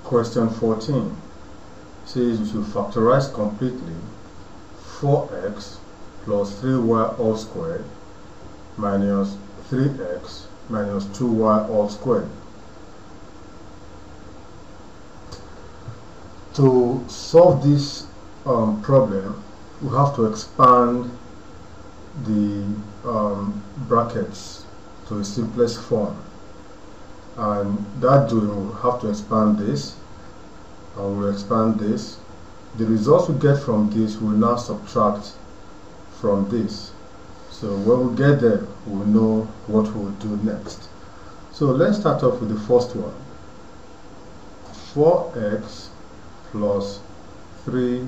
Question 14 says we should factorize completely 4x plus 3y all squared minus 3x minus 2y all squared. To solve this problem, we have to expand the brackets to its simplest form, and that doing we'll have to expand this, and we'll expand this. The results we get from this will now subtract from this. So when we get there, we'll know what we'll do next. So let's start off with the first one. 4x plus 3y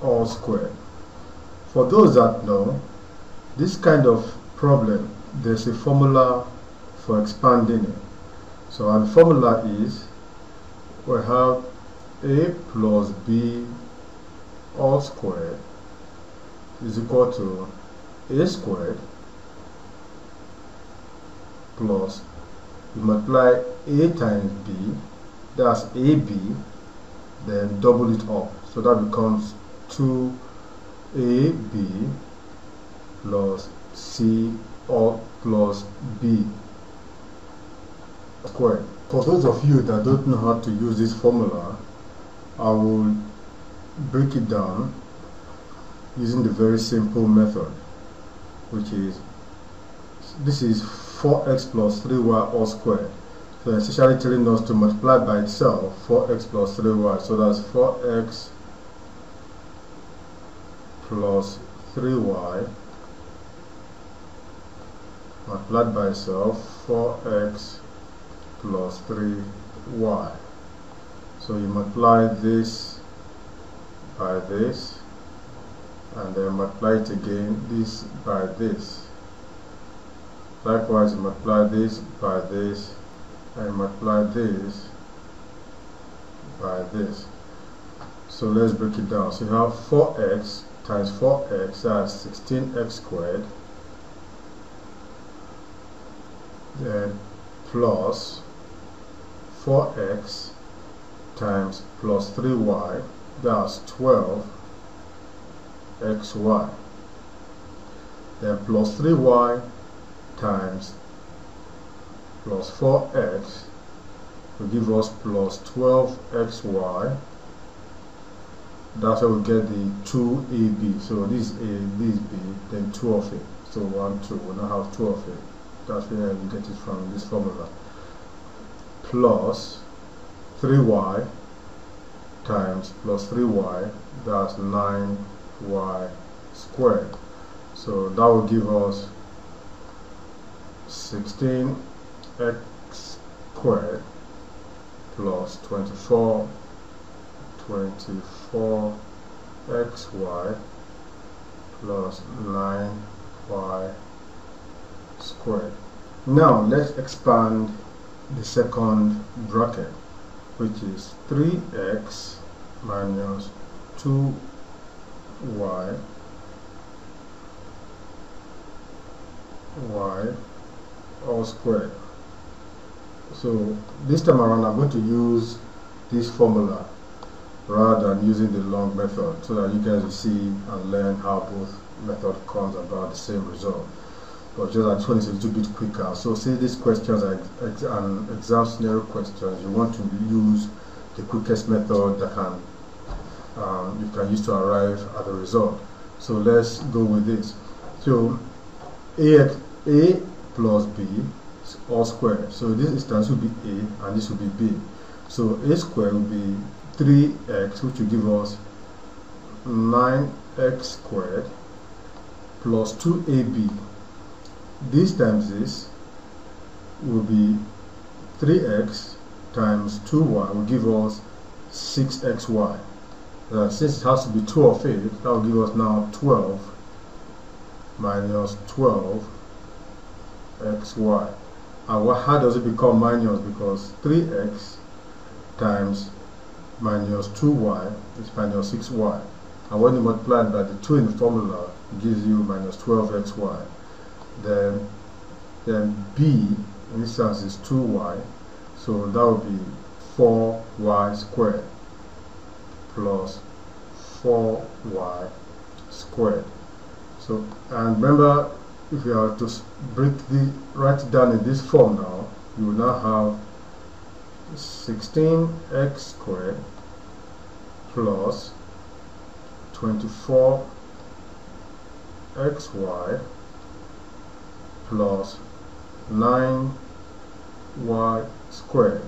all squared. For those that know, this kind of problem, there's a formula for expanding it. So our formula is, we have a plus b all squared is equal to a squared plus, you multiply a times b, that's ab, then double it up, so that becomes 2ab plus c or plus b squared. For those of you that don't know how to use this formula, I will break it down using the very simple method, which is, this is 4x plus 3y all squared. So it's essentially telling us to multiply by itself 4x plus 3y. So that's 4x plus 3y multiplied by itself 4x plus 3y. So you multiply this by this, and then multiply it again, this by this. Likewise, you multiply this by this, and multiply this by this. So let's break it down. So you have 4x times 4x, that's 16x squared, then plus 4x times plus 3y, that's 12xy, then plus 3y times plus 4x will give us plus 12xy. That's how we get the 2ab. So this is a, this is b, then 2 of it. So 1, 2, we now have 2 of it. That's where we get it from, this formula. Plus 3y times plus 3y, that's 9y squared. So that will give us 16x squared plus 24xy plus 9y squared. Now let's expand the second bracket, which is 3x minus 2y all squared. So this time around I'm going to use this formula rather than using the long method, so that you guys will see and learn how both method comes about the same result. But just I just want it a little bit quicker. So say these questions are exam scenario questions, you want to use the quickest method that can you can use to arrive at the result. So let's go with this. So a plus b all squared. So this instance will be a and this will be b. So a squared will be 3x, which will give us 9x squared plus 2ab. This times this will be 3x times 2y will give us 6xy. Since it has to be 2 of it, that will give us now 12 minus 12xy. And how does it become minus? Because 3x times minus 2y is minus 6y. And when you multiply by the 2 in the formula, it gives you minus 12xy. Then b in this sense is 2y, so that would be 4y squared plus 4y squared. So, and remember, if you are to write it down in this form now, you will now have 16x squared plus 24xy plus 9y squared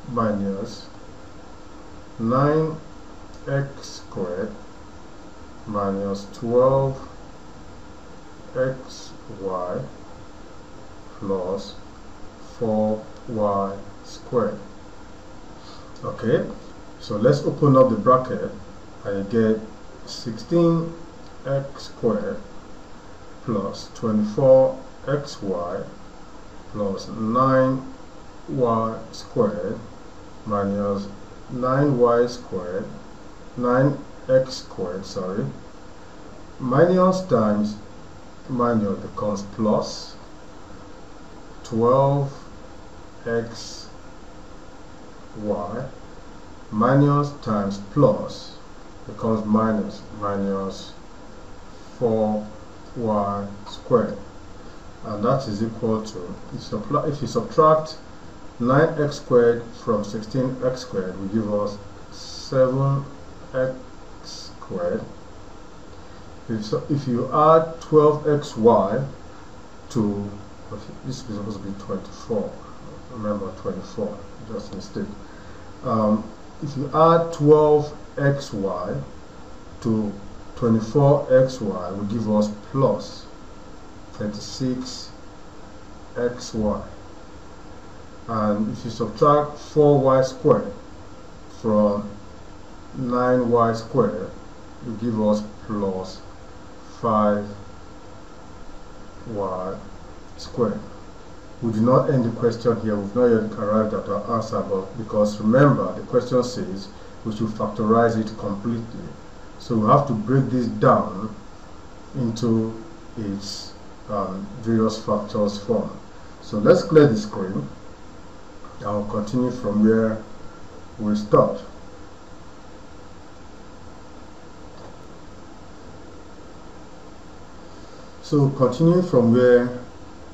minus 9x squared minus 12xy plus 4y squared. Okay, so let's open up the bracket and you get 16x squared plus 24xy plus 9y squared minus 9y squared, 9x squared, sorry, minus times minus becomes plus 12xy minus times plus becomes minus 4y squared, and that is equal to, if you subtract 9x squared from 16x squared will give us 7x squared. If you add 12xy to, this is supposed to be 24, remember 24, just a mistake. If you add 12xy to 24xy will give us plus 36xy, and if you subtract 4y squared from 9y squared will give us plus 5y squared. We do not end the question here. We've not yet arrived at our answer, but because remember the question says we should factorize it completely, so we have to break this down into its various factors form. So let's clear the screen. I'll continue from where we stopped. So continuing from where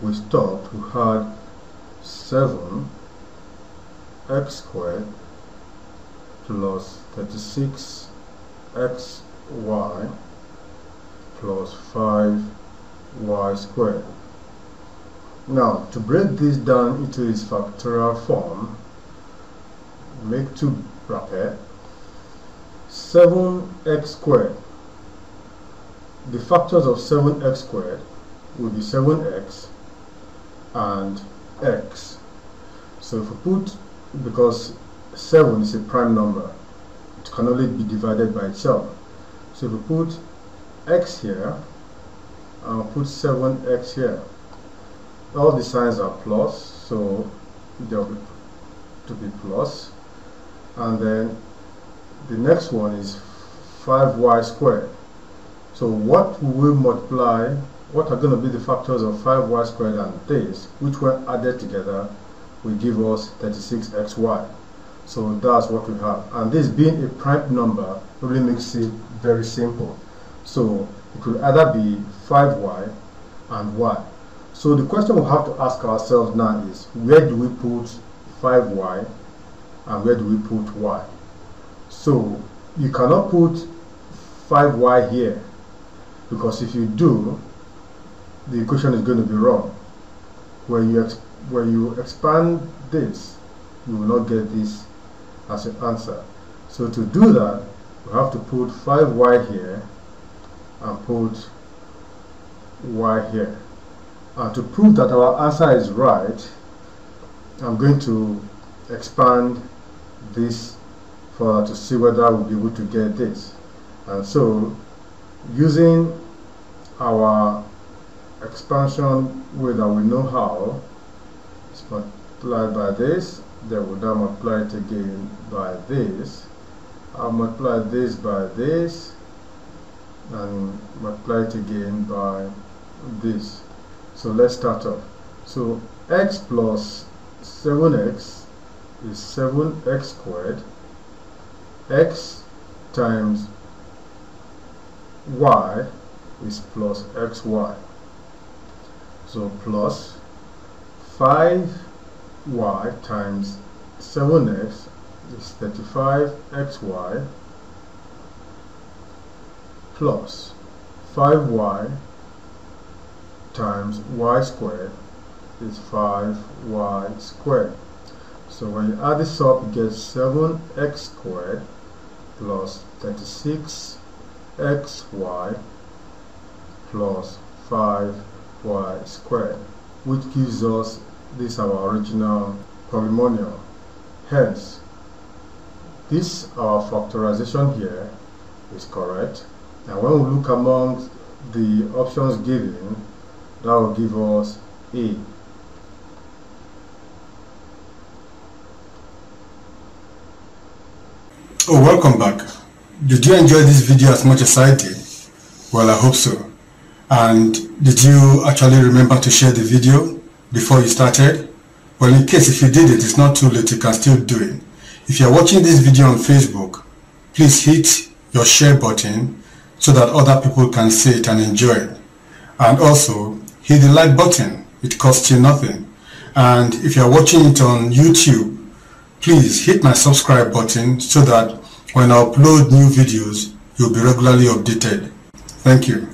we stopped, we had 7x squared plus 36xy plus 5y squared. Now, to break this down into its factorial form, make two brackets. 7x squared. The factors of 7x squared will be 7x and x. So if we put, because 7 is a prime number, it can only be divided by itself. So if we put x here and put 7x here, all the signs are plus, so there will to be plus, and then the next one is 5y squared. So what will we multiply? What are going to be the factors of 5y squared and this, which when added together will give us 36xy. So that's what we have, and this being a prime number really makes it very simple. So it will either be 5y and y. So the question we have to ask ourselves now is, where do we put 5y and where do we put y? So you cannot put 5y here, because if you do, the equation is going to be wrong. When you expand this, you will not get this as an answer. So to do that, we have to put 5y here and put y here. And to prove that our answer is right, I'm going to expand this further to see whether we'll be able to get this. And so, using our expansion way that we know how, it's multiplied by this, then we'll now multiply it again by this. I'll multiply this by this, and multiply it again by this. So let's start off. So x plus 7x is 7x squared. X times y is plus xy. So plus 5y times 7x is 35xy plus 5y times y squared is 5y squared. So when you add this up, you get 7x squared plus 36xy plus 5y squared, which gives us this our original polynomial. Hence, this our factorization here is correct, and when we look among the options given, that will give us A. Oh, welcome back. Did you enjoy this video as much as I did? Well, I hope so. And did you actually remember to share the video before you started? Well, in case if you did it, it's not too late, you can still do it. If you're watching this video on Facebook, please hit your share button so that other people can see it and enjoy it. And also, hit the like button. It costs you nothing. And if you're watching it on YouTube, please hit my subscribe button so that when I upload new videos, you'll be regularly updated. Thank you.